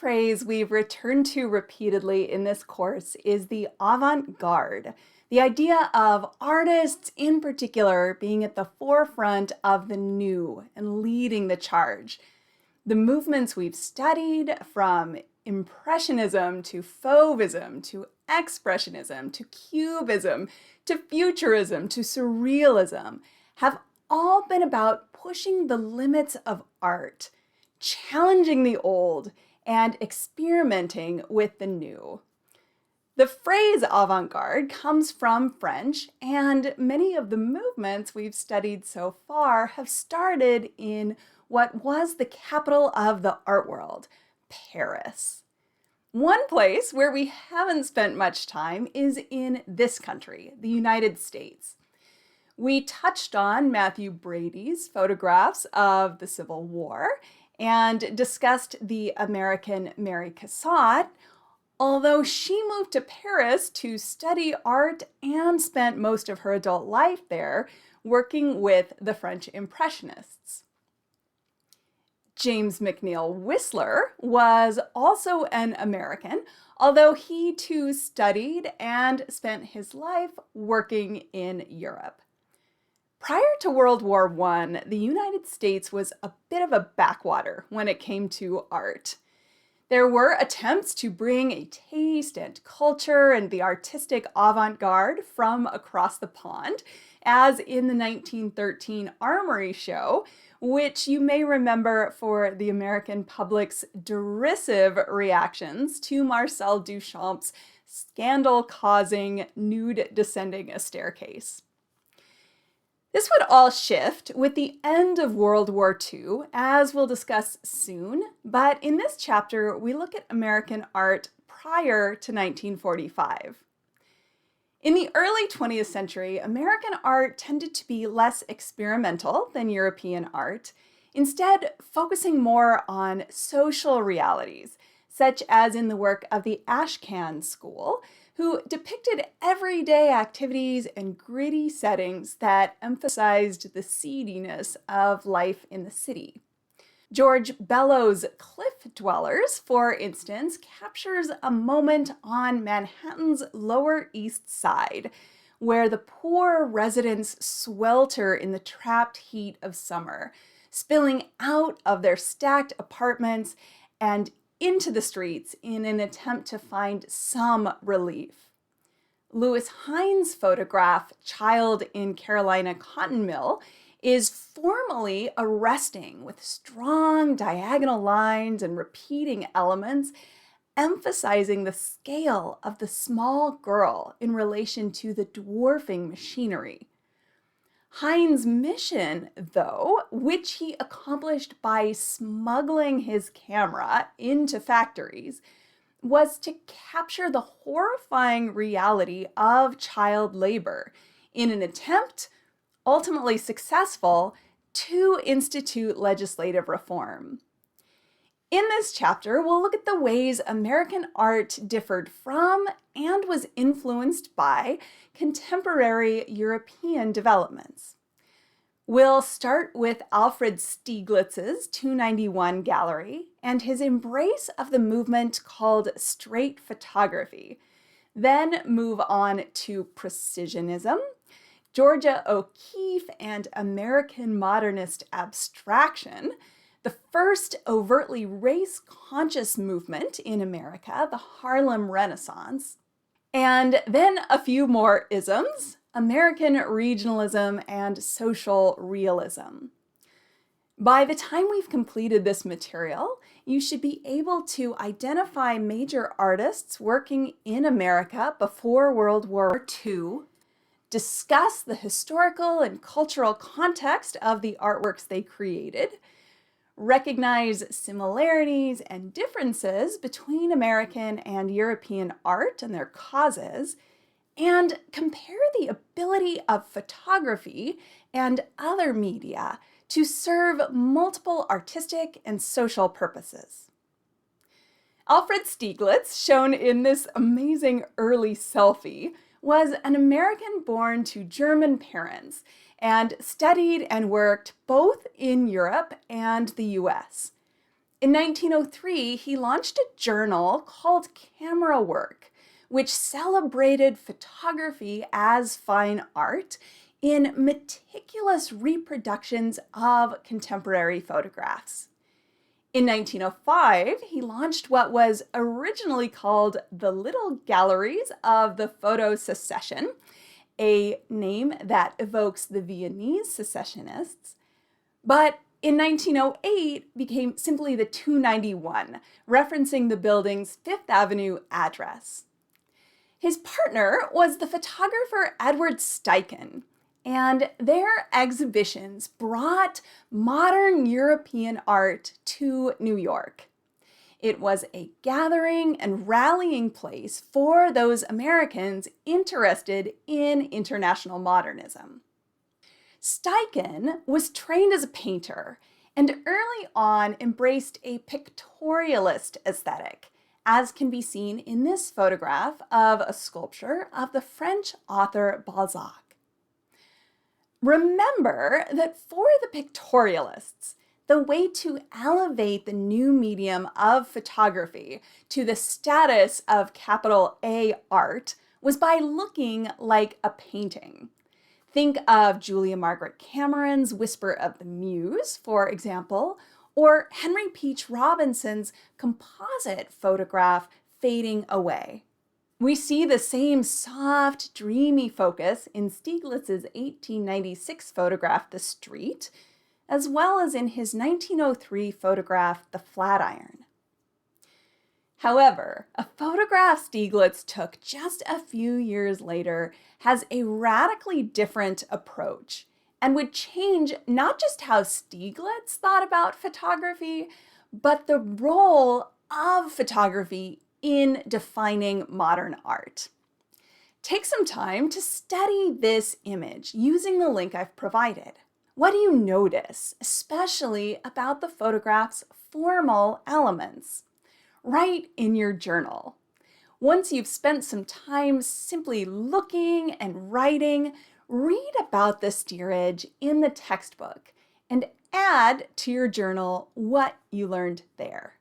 phrase we've returned to repeatedly in this course is the avant-garde, the idea of artists in particular being at the forefront of the new and leading the charge. The movements we've studied, from Impressionism to Fauvism to Expressionism to Cubism to Futurism to Surrealism, have all been about pushing the limits of art, challenging the old, and experimenting with the new. The phrase avant-garde comes from French, and many of the movements we've studied so far have started in what was the capital of the art world, Paris. One place where we haven't spent much time is in this country, the United States. We touched on Matthew Brady's photographs of the Civil War and discussed the American Mary Cassatt, although she moved to Paris to study art and spent most of her adult life there working with the French Impressionists. James McNeill Whistler was also an American, although he too studied and spent his life working in Europe. Prior to World War I, the United States was a bit of a backwater when it came to art. There were attempts to bring a taste and culture and the artistic avant-garde from across the pond, as in the 1913 Armory Show, which you may remember for the American public's derisive reactions to Marcel Duchamp's scandal-causing nude descending a staircase. This would all shift with the end of World War II, as we'll discuss soon, but in this chapter, we look at American art prior to 1945. In the early 20th century, American art tended to be less experimental than European art, instead focusing more on social realities, such as in the work of the Ashcan School, who depicted everyday activities and gritty settings that emphasized the seediness of life in the city. George Bellows' Cliff Dwellers, for instance, captures a moment on Manhattan's Lower East Side, where the poor residents swelter in the trapped heat of summer, spilling out of their stacked apartments and into the streets in an attempt to find some relief. Lewis Hines' photograph, Child in Carolina Cotton Mill, is formally arresting with strong diagonal lines and repeating elements, emphasizing the scale of the small girl in relation to the dwarfing machinery. Hines' mission, though, which he accomplished by smuggling his camera into factories, was to capture the horrifying reality of child labor in an attempt, ultimately successful, to institute legislative reform. In this chapter, we'll look at the ways American art differed from and was influenced by contemporary European developments. We'll start with Alfred Stieglitz's 291 gallery and his embrace of the movement called straight photography, then move on to Precisionism, Georgia O'Keeffe and American modernist abstraction, the first overtly race-conscious movement in America, the Harlem Renaissance, and then a few more isms, American regionalism and social realism. By the time we've completed this material, you should be able to identify major artists working in America before World War II, discuss the historical and cultural context of the artworks they created, recognize similarities and differences between American and European art and their causes, and compare the ability of photography and other media to serve multiple artistic and social purposes. Alfred Stieglitz, shown in this amazing early selfie, was an American born to German parents and studied and worked both in Europe and the US. In 1903, he launched a journal called Camera Work, which celebrated photography as fine art in meticulous reproductions of contemporary photographs. In 1905, he launched what was originally called the Little Galleries of the Photo Secession, a name that evokes the Viennese secessionists, but in 1908 became simply the 291, referencing the building's Fifth Avenue address. His partner was the photographer Edward Steichen, and their exhibitions brought modern European art to New York. It was a gathering and rallying place for those Americans interested in international modernism. Steichen was trained as a painter and early on embraced a pictorialist aesthetic, as can be seen in this photograph of a sculpture of the French author Balzac. Remember that for the pictorialists, the way to elevate the new medium of photography to the status of capital A art was by looking like a painting. Think of Julia Margaret Cameron's Whisper of the Muse, for example, or Henry Peach Robinson's composite photograph Fading Away. We see the same soft, dreamy focus in Stieglitz's 1896 photograph The Street, as well as in his 1903 photograph The Flatiron. However, a photograph Stieglitz took just a few years later has a radically different approach and would change not just how Stieglitz thought about photography, but the role of photography in defining modern art. Take some time to study this image using the link I've provided. What do you notice, especially about the photograph's formal elements? Write in your journal. Once you've spent some time simply looking and writing, read about the steerage in the textbook and add to your journal what you learned there.